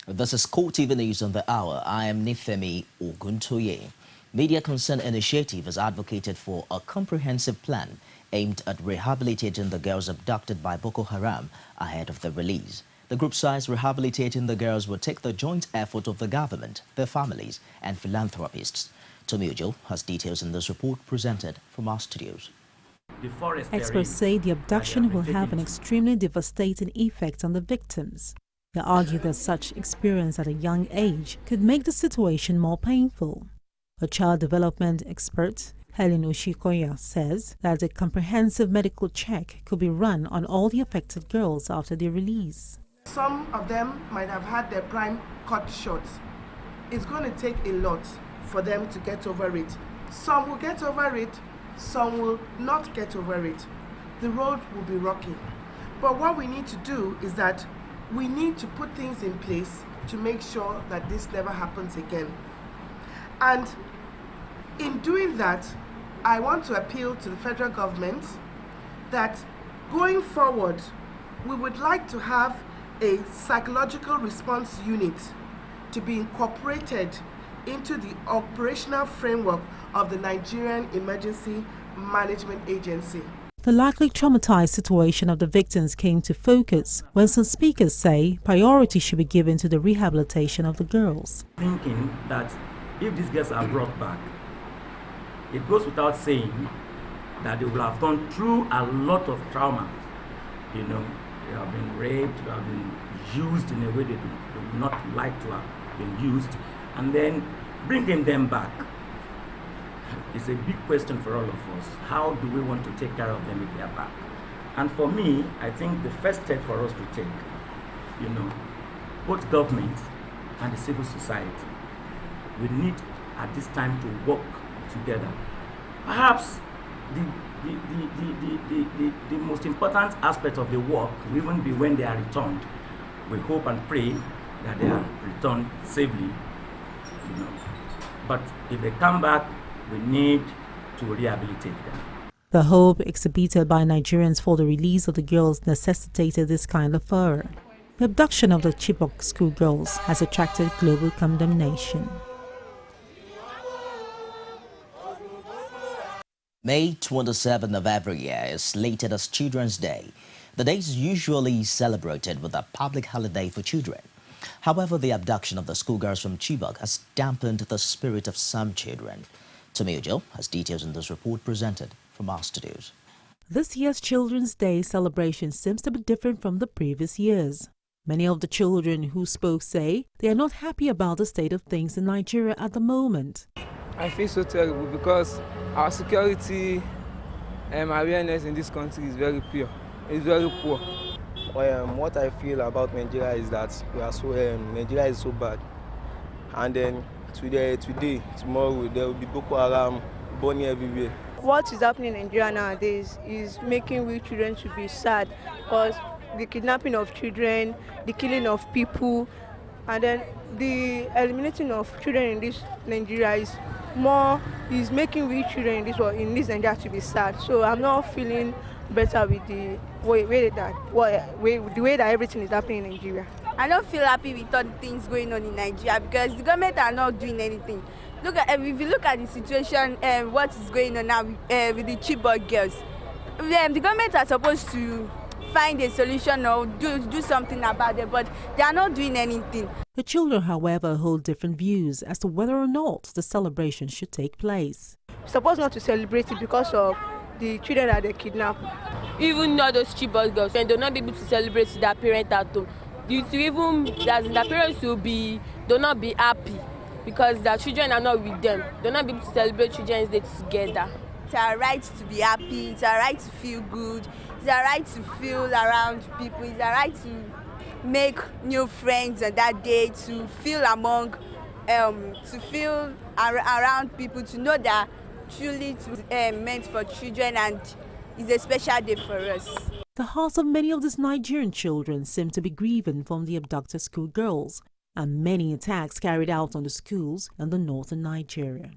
This is CoreTV News on the Hour. I am Nifemi Oguntoye. Media Concern Initiative has advocated for a comprehensive plan aimed at rehabilitating the girls abducted by Boko Haram ahead of their release. The group says rehabilitating the girls will take the joint effort of the government, their families, and philanthropists. Tomi Ojo has details in this report presented from our studios. Experts say the abduction will have an extremely devastating effect on the victims. They argue that such experience at a young age could make the situation more painful. A child development expert, Helen Oshikoya, says that a comprehensive medical check could be run on all the affected girls after their release. Some of them might have had their prime cut short. It's going to take a lot for them to get over it. Some will get over it, some will not get over it. The road will be rocky. But what we need to do is that we need to put things in place to make sure that this never happens again. And in doing that, I want to appeal to the federal government that going forward, we would like to have a psychological response unit to be incorporated into the operational framework of the Nigerian Emergency Management Agency. The likely traumatized situation of the victims came to focus when some speakers say priority should be given to the rehabilitation of the girls. Thinking that if these girls are brought back, it goes without saying that they will have gone through a lot of trauma. You know, they have been raped, they have been used in a way they do not like to have been used, and then bringing them back. It's a big question for all of us. How do we want to take care of them if they are back? And for me, I think the first step for us to take, you know, both government and the civil society, we need at this time to work together. Perhaps the most important aspect of the work will even be when they are returned. We hope and pray that they are returned safely, you know. But if they come back, we need to rehabilitate them. The hope exhibited by Nigerians for the release of the girls necessitated this kind of furor. The abduction of the Chibok schoolgirls has attracted global condemnation. May 27th of every year is slated as Children's Day. The day is usually celebrated with a public holiday for children. However, the abduction of the schoolgirls from Chibok has dampened the spirit of some children. Tomi Ojo has details in this report presented from our studios. This year's Children's Day celebration seems to be different from the previous years. Many of the children who spoke say they are not happy about the state of things in Nigeria at the moment. I feel so terrible because our security awareness in this country is very poor. It's very poor. What I feel about Nigeria is that Nigeria is so bad, and then today, tomorrow, there will be Boko Haram burning everywhere. What is happening in Nigeria nowadays is making we children to be sad, because the kidnapping of children, the killing of people, and then the eliminating of children in this Nigeria is making we children in this Nigeria to be sad. So I'm not feeling better with the way that everything is happening in Nigeria. I don't feel happy with all the things going on in Nigeria because the government are not doing anything. If you look at the situation, what is going on now with the Chibok girls, the government are supposed to find a solution or do something about it, but they are not doing anything. The children, however, hold different views as to whether or not the celebration should take place. We're supposed not to celebrate it because of the children that they kidnap. Even though those Chibok girls, they will not be able to celebrate with their parents at home. Due to even that their parents will not be happy because their children are not with them. They'll not be able to celebrate Children's Day together. It's our right to be happy, it's our right to feel good, it's our right to feel around people, it's our right to make new friends on that day, to feel around people, to know that truly meant for children and it's a special day for us. The hearts of many of these Nigerian children seem to be grieving from the abducted schoolgirls and many attacks carried out on the schools in the northern Nigeria.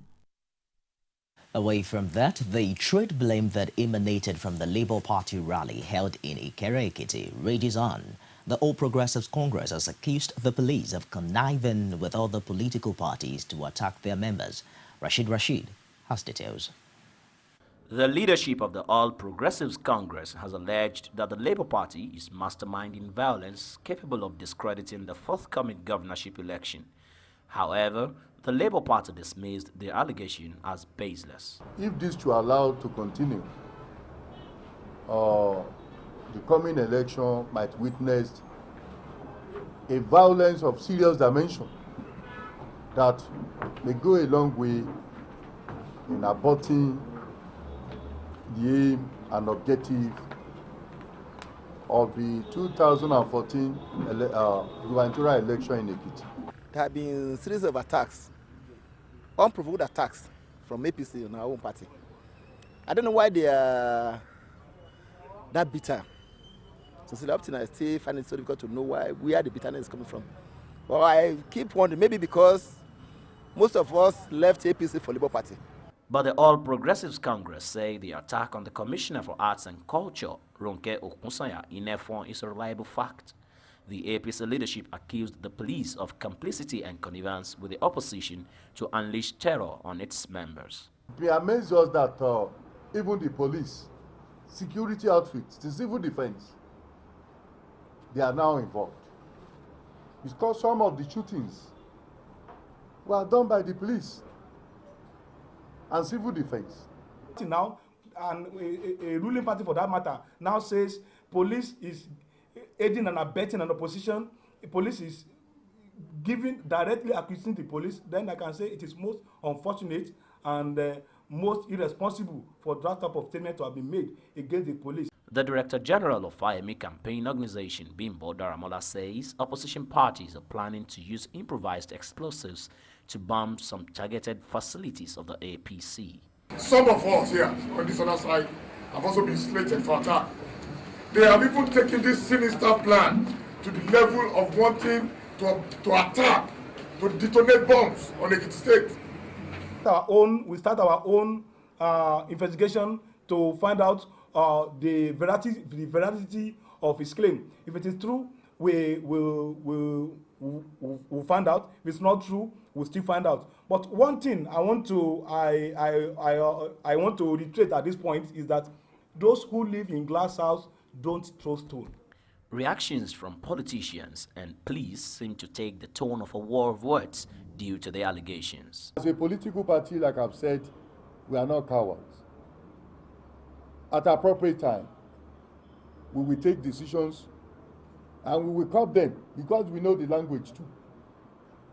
Away from that, the trade blame that emanated from the Labour Party rally held in Ikere Ekiti rages on. The All Progressives Congress has accused the police of conniving with other political parties to attack their members. Rashid has details. The leadership of the All Progressives Congress has alleged that the Labour Party is masterminding violence capable of discrediting the forthcoming governorship election. However, the Labour Party dismissed the allegation as baseless. If this were allowed to continue, the coming election might witness a violence of serious dimension that may go a long way in aborting the aim and objective of the 2014 gubernatorial election in Ekiti. There have been a series of attacks, unprovoked attacks from APC on our own party. I don't know why they are that bitter. So up to now, I still find it so difficult to know where the bitterness is coming from. Well, I keep wondering, maybe because most of us left APC for Labour Party. But the All Progressives Congress say the attack on the Commissioner for Arts and Culture, Ronke Okunsanya, in F1 is a reliable fact. The APC leadership accused the police of complicity and connivance with the opposition to unleash terror on its members. It amazes us that even the police, security outfits, the civil defense, they are now involved. Because some of the shootings were done by the police and civil defense. Now, and a ruling party for that matter now says police is aiding and abetting an opposition. The police is directly accusing the police. Then I can say it is most unfortunate and most irresponsible for that type of statement to have been made against the police. The Director General of Fayemi Campaign Organization, Bimbo Daramola, says opposition parties are planning to use improvised explosives to bomb some targeted facilities of the APC. Some of us here on this other side have also been slated for attack. They have even taken this sinister plan to the level of wanting to attack, to detonate bombs on Ekiti State. We start our own investigation to find out the veracity of his claim. If it is true, we'll find out. If it's not true, we'll still find out. But one thing I want to reiterate at this point is that those who live in glass house don't throw stone. Reactions from politicians and police seem to take the tone of a war of words due to the allegations. As a political party, like I've said, we are not cowards. At appropriate time, we will take decisions and we will curb them because we know the language too.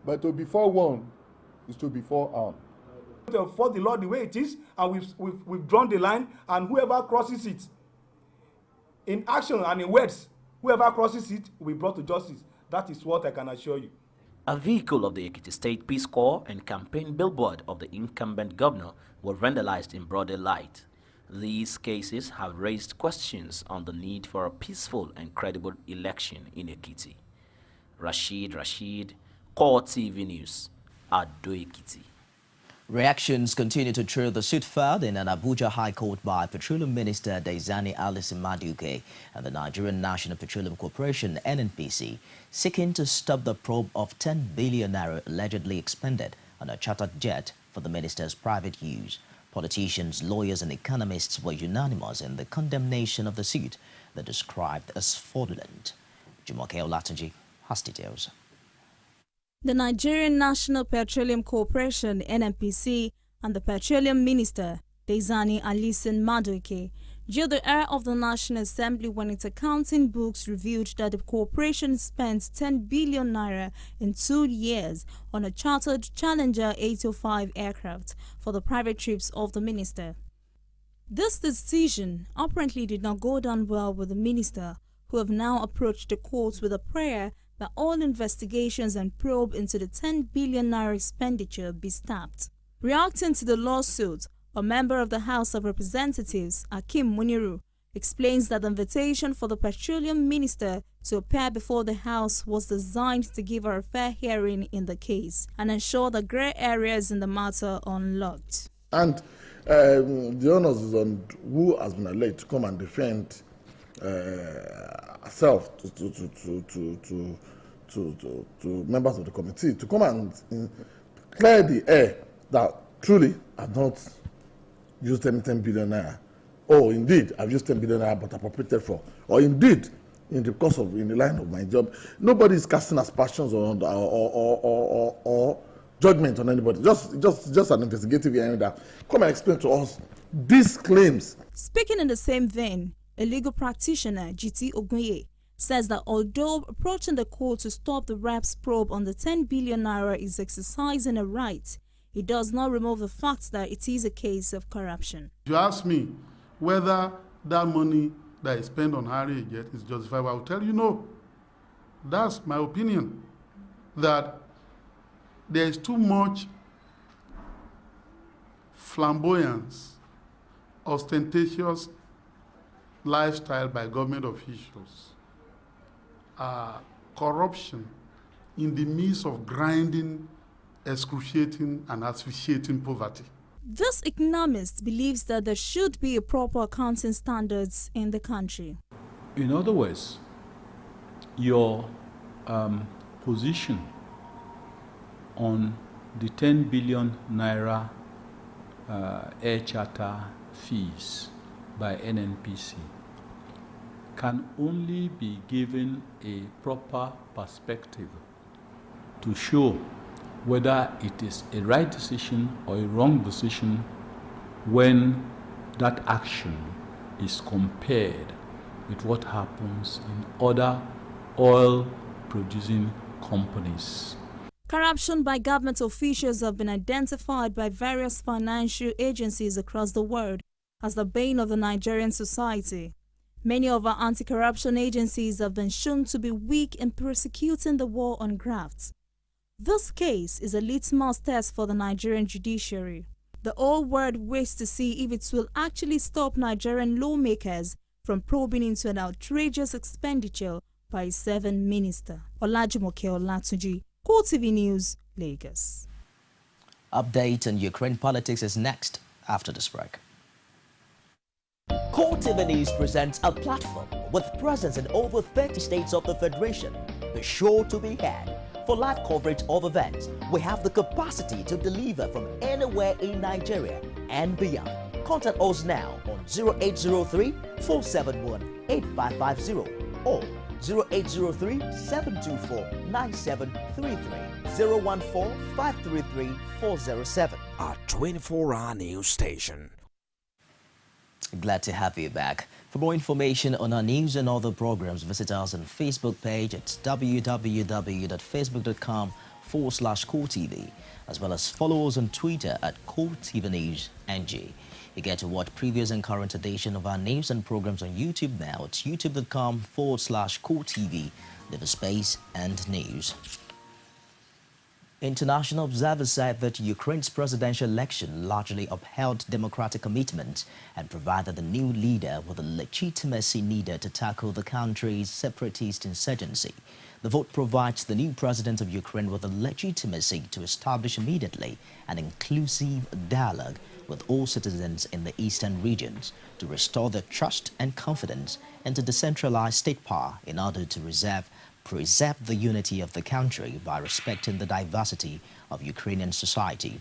But to be forewarned is to be forearmed. To enforce the law the way it is, and we've drawn the line, and whoever crosses it in action and in words, whoever crosses it will be brought to justice. That is what I can assure you. A vehicle of the Ekiti State Peace Corps and campaign billboard of the incumbent governor were vandalized in broad daylight. These cases have raised questions on the need for a peaceful and credible election in Ekiti. Rashid, CoreTV News, Ado Ekiti. Reactions continue to trail the suit filed in an Abuja High Court by Petroleum Minister Daizani Alison Madueke and the Nigerian National Petroleum Corporation (NNPC), seeking to stop the probe of 10 billion naira allegedly expended on a chartered jet for the minister's private use. Politicians, lawyers and economists were unanimous in the condemnation of the suit they described as fraudulent. Jumoke Olatunji has details. The Nigerian National Petroleum Corporation (NNPC) and the Petroleum Minister Daizani Alison Madueke drew the air of the National Assembly when its accounting books revealed that the corporation spent 10 billion naira in 2 years on a chartered Challenger 805 aircraft for the private trips of the minister. This decision apparently did not go down well with the minister, who have now approached the courts with a prayer that all investigations and probe into the 10 billion naira expenditure be stopped. Reacting to the lawsuit, a member of the House of Representatives, Akim Muniru, explains that the invitation for the petroleum minister to appear before the House was designed to give her a fair hearing in the case and ensure the grey areas in the matter are unlocked. And the onus is on who has been alleged to come and defend herself to members of the committee to come and clear the air that truly I've not used 10 billion naira. Oh, indeed, I've used 10 billion naira, but appropriated for. Or indeed, in the line of my job, nobody is casting aspersions or judgment on anybody. Just an investigative hearing that come and explain to us these claims. Speaking in the same vein, a legal practitioner, GT Ogunye, says that although approaching the court to stop the rap's probe on the 10 billion naira is exercising a right, it does not remove the fact that it is a case of corruption. If you ask me whether that money that is spent on hiring a jet is justifiable, I will tell you no. That's my opinion, that there is too much flamboyance, ostentatious lifestyle by government officials, corruption in the midst of grinding, excruciating, and asphyxiating poverty. This economist believes that there should be a proper accounting standards in the country. In other words, your position on the 10 billion naira air charter fees by NNPC can only be given a proper perspective to show whether it is a right decision or a wrong decision when that action is compared with what happens in other oil-producing companies. Corruption by government officials have been identified by various financial agencies across the world as the bane of the Nigerian society. Many of our anti-corruption agencies have been shown to be weak in prosecuting the war on graft. This case is a litmus test for the Nigerian judiciary. The whole world waits to see if it will actually stop Nigerian lawmakers from probing into an outrageous expenditure by a 7th minister. Olajumoke Olatunji, CoreTV News, Lagos. Update on Ukraine politics is next after this break. CoreTV News presents a platform with presence in over 30 states of the Federation. Be sure to be heard. For live coverage of events, we have the capacity to deliver from anywhere in Nigeria and beyond. Contact us now on 0803-471-8550 or 0803-724-9733, 014-533-407. Our 24-hour news station. Glad to have you back. For more information on our news and other programs, visit us on Facebook page at www.facebook.com/CoreTV, as well as follow us on Twitter at CoreTV News NG. You get to watch previous and current edition of our news and programs on YouTube now. It's youtube.com/CoreTV, leave space and news. International observers said that Ukraine's presidential election largely upheld democratic commitment and provided the new leader with the legitimacy needed to tackle the country's separatist insurgency. The vote provides the new president of Ukraine with the legitimacy to establish immediately an inclusive dialogue with all citizens in the eastern regions to restore their trust and confidence into decentralized state power in order to preserve the unity of the country by respecting the diversity of Ukrainian society.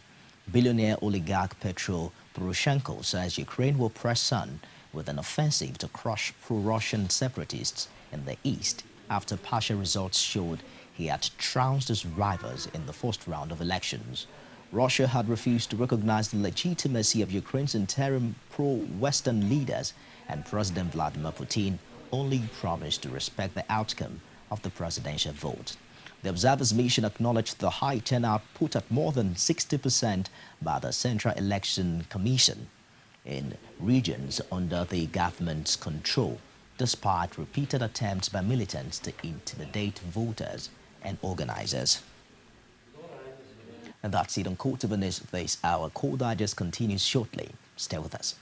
Billionaire oligarch Petro Poroshenko says Ukraine will press on with an offensive to crush pro-Russian separatists in the east after partial results showed he had trounced his rivals in the first round of elections. Russia had refused to recognize the legitimacy of Ukraine's interim pro-Western leaders, and President Vladimir Putin only promised to respect the outcome of the presidential vote. The observers' mission acknowledged the high turnout put at more than 60% by the Central Election Commission in regions under the government's control, despite repeated attempts by militants to intimidate voters and organizers. And that's it on CoreTV News this hour. Core Digest continues shortly. Stay with us.